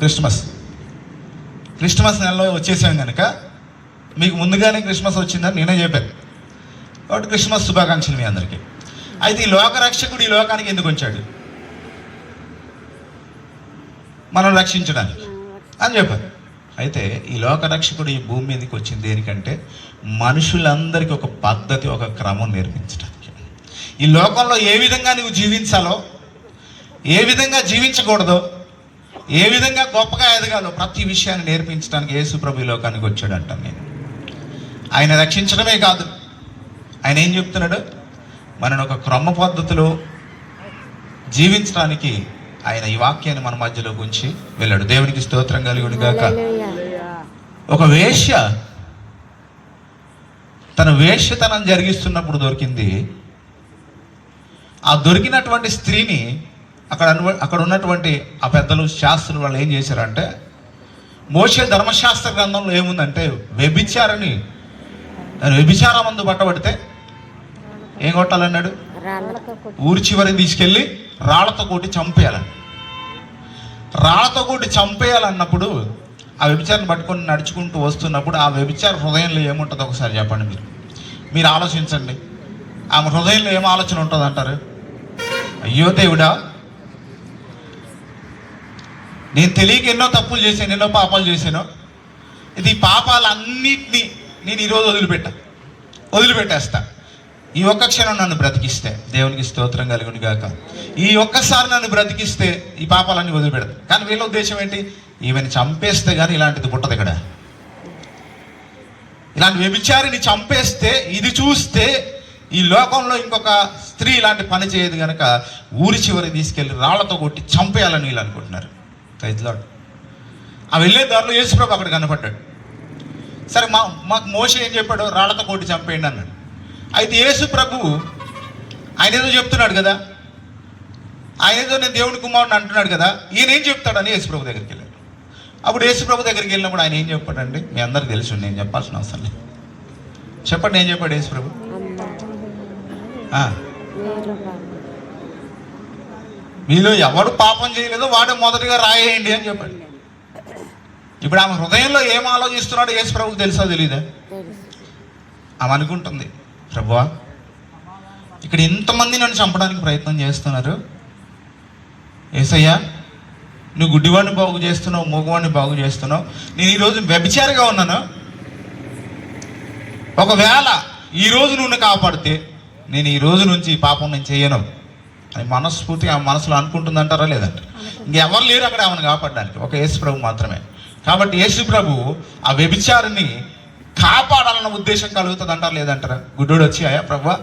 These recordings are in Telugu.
క్రిస్మస్ నెలలో వచ్చేసాం కనుక మీకు ముందుగానే క్రిస్మస్ వచ్చిందని నేనే చెప్పాను. కాబట్టి క్రిస్మస్ శుభాకాంక్షలు మీ అందరికీ. అయితే ఈ లోకరక్షకుడు ఈ లోకానికి ఎందుకు వచ్చాడు? మనం రక్షించడానికి అని చెప్పారు. అయితే ఈ లోకరక్షకుడు ఈ భూమి మీదకి వచ్చింది దేనికంటే మనుషులందరికీ ఒక పద్ధతి, ఒక క్రమం నేర్పించడానికి. ఈ లోకంలో ఏ విధంగా నువ్వు జీవించాలో, ఏ విధంగా జీవించకూడదో, ఏ విధంగా గొప్పగా ఎదగాలో ప్రతి విషయాన్ని నేర్పించడానికి యేసు ప్రభు ఈ లోకానికి వచ్చాడు అంటాను నేను. ఆయన రక్షించడమే కాదు, ఆయన ఏం చెప్తున్నాడు, మనను ఒక క్రమ పద్ధతిలో జీవించడానికి ఆయన ఈ వాక్యాన్ని మన మధ్యలోకి ఉంచి వెళ్ళాడు. దేవునికి స్తోత్రం కలుగును గాక. ఒక వేశ్య తన వేశ్యతనం జరిగిస్తున్నప్పుడు దొరికింది. ఆ దొరికినటువంటి స్త్రీని అక్కడ ఉన్నటువంటి ఆ పెద్దలు, శాస్త్రులు వాళ్ళు ఏం చేశారంటే, మోషే ధర్మశాస్త్ర గ్రంథంలో ఏముందంటే వ్యభిచారమందు పట్టబడితే ఏం కొట్టాలన్నాడు? ఊరి చివరికి తీసుకెళ్ళి రాళ్లతో కొట్టి చంపేయాలని. రాళ్లతో కొట్టి చంపేయాలన్నప్పుడు ఆ వ్యభిచారాన్ని పట్టుకొని నడుచుకుంటూ వస్తున్నప్పుడు ఆ వ్యభిచార హృదయంలో ఏముంటుందో ఒకసారి చెప్పండి. మీరు ఆలోచించండి. ఆమె హృదయంలో ఏం ఆలోచన ఉంటుంది అంటారు? అయ్యో దేవుడా, నేను తెలియక ఎన్నో తప్పులు చేశాను, ఎన్నో పాపాలు చేశాను. ఇది పాపాలన్నిటినీ నేను ఈరోజు వదిలిపెట్టేస్తా. ఈ ఒక్క క్షణం నన్ను బ్రతికిస్తే, దేవునికి స్తోత్రం కలుగును గాక, ఈ ఒక్కసారి నన్ను బ్రతికిస్తే ఈ పాపాలన్నీ వదిలిపెడతా. కానీ వీళ్ళ ఉద్దేశం ఏంటి? ఈమెను చంపేస్తే కానీ ఇలాంటిది పుట్టదు. ఇక్కడ ఇలాంటి వ్యభిచారిని చంపేస్తే, ఇది చూస్తే ఈ లోకంలో ఇంకొక స్త్రీ ఇలాంటి పని చేయదు కనుక ఊరి చివరికి తీసుకెళ్ళి రాళ్లతో కొట్టి చంపేయాలని వీళ్ళు అనుకుంటున్నారు. ఆ వెళ్ళే దారిలో యేసుప్రభు అక్కడ కనపడ్డాడు. సరే, మాకు మోషే ఏం చెప్పాడు? రాళ్లతో కొట్టి చంపేయండి అన్నాడు. అయితే యేసు ప్రభువు ఆయన ఏదో చెప్తున్నాడు కదా, ఆయన ఏదో నేను దేవుని కుమారుని అంటున్నాడు కదా, ఈయన ఏం చెప్తాడని యేసు ప్రభు దగ్గరికి వెళ్ళాడు. అప్పుడు యేసు ప్రభు దగ్గరికి వెళ్ళినప్పుడు ఆయన ఏం చెప్పాడండి? మీ అందరికి తెలుసు, నేను చెప్పాల్సిన అవసరం లేదు. చెప్పండి, ఏం చెప్పాడు యేసు ప్రభు? మీలో ఎవడు పాపం చేయలేదో వాడు మొదటిగా రాయేయండి అని చెప్పాడు. ఇప్పుడు ఆమె హృదయంలో ఏం ఆలోచిస్తున్నాడో యేసు ప్రభుకు తెలుసా తెలీదా? ఆమె అనుకుంటుంది, ప్రభువా, ఇక్కడ ఇంతమంది నన్ను చంపడానికి ప్రయత్నం చేస్తున్నారు. యేసయ్యా, నువ్వు గుడ్డివాడిని బాగు చేస్తున్నావు, మూగవాడిని బాగు చేస్తున్నావు. నేను ఈరోజు వ్యభిచారిగా ఉన్నాను. ఒకవేళ ఈరోజు నువ్వు కాపాడితే నేను ఈ రోజు నుంచి ఈ పాపం నేను చేయను అని మనస్ఫూర్తిగా ఆమె మనసులో అనుకుంటుందంటారా లేదంటారా? ఇంకెవరు లేరు అక్కడ ఆమెను కాపాడడానికి, ఒక యేసు ప్రభు మాత్రమే. కాబట్టి యేసు ప్రభు ఆ వ్యభిచారిని కాపాడాలన్న ఉద్దేశం కలుగుతుంది అంటారా లేదంటారా? గుడ్డోడు వచ్చి, అయ్యా ప్రభువా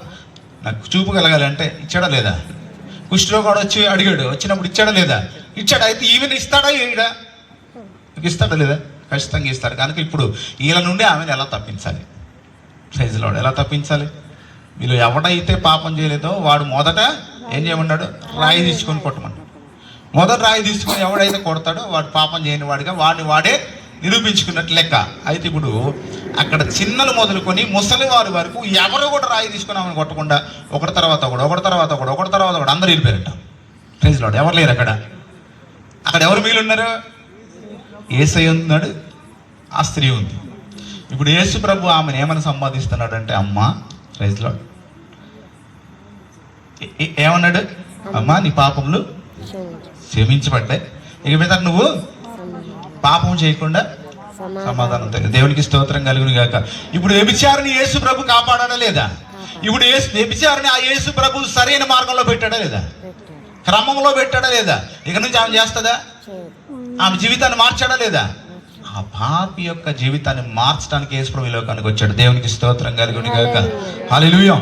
నాకు చూపు కలగాలి అంటే ఇచ్చాడా లేదా? కుష్ఠరోగాడు వచ్చి అడిగాడు, వచ్చినప్పుడు ఇచ్చాడా లేదా? ఇచ్చాడు. అయితే ఈమెను ఇస్తాడా ఈడ? ఇస్తాడా లేదా? ఖచ్చితంగా ఇస్తాడు. కనుక ఇప్పుడు వీళ్ళ నుండి ఆమెను ఎలా తప్పించాలి? ప్రైజ్లో ఎలా తప్పించాలి? వీళ్ళు ఎవడైతే పాపం చేయలేదో వాడు మొదట ఏం చేయమన్నాడు? రాయి తీసుకొని కొట్టమన్నాడు. మొదట రాయి తీసుకొని ఎవడైతే కొడతాడో వాడు పాపం చేయని వాడిగా వాడిని వాడే నిరూపించుకున్నట్టు లెక్క. అయితే ఇప్పుడు అక్కడ చిన్నలు మొదలుకొని ముసలి వారి వరకు ఎవరు కూడా రాయి తీసుకుని ఆమెను కొట్టకుండా ఒకటి తర్వాత ఒకడు అందరూ వెళ్ళిపోయారట. Praise lord. ఎవరు లేరు అక్కడ. ఎవరు మిగిలిన్నారు? యేసయ్య ఉన్నాడు, ఆ స్త్రీ ఉంది. ఇప్పుడు యేసు ప్రభు ఆమెను ఏమని సంపాదిస్తున్నాడు అంటే, అమ్మా, ప్రైజ్ లార్డ్, ఏమన్నాడు? అమ్మా, నీ పాపములు క్షమించబడ్డాయి, ఇక మీద నువ్వు పాపం చేయకుండా సమాధానం. దేవునికి స్తోత్రం కలుగును గాక. ఇప్పుడు వ్యభిచారిని యేసు ప్రభు కాపాడా లేదా? ఇప్పుడు వ్యభిచారిని ఆ యేసు ప్రభు సరైన మార్గంలో పెట్టాడా లేదా? క్రమంలో పెట్టాడా లేదా? ఇక నుంచి ఆమె చేస్తుందా? ఆమె జీవితాన్ని మార్చాడా లేదా? ఆ పాపి యొక్క జీవితాన్ని మార్చడానికి యేసు ప్రభు ఈ లోకానికి వచ్చాడు. దేవునికి స్తోత్రం కలుగును గాక. హల్లెలూయా.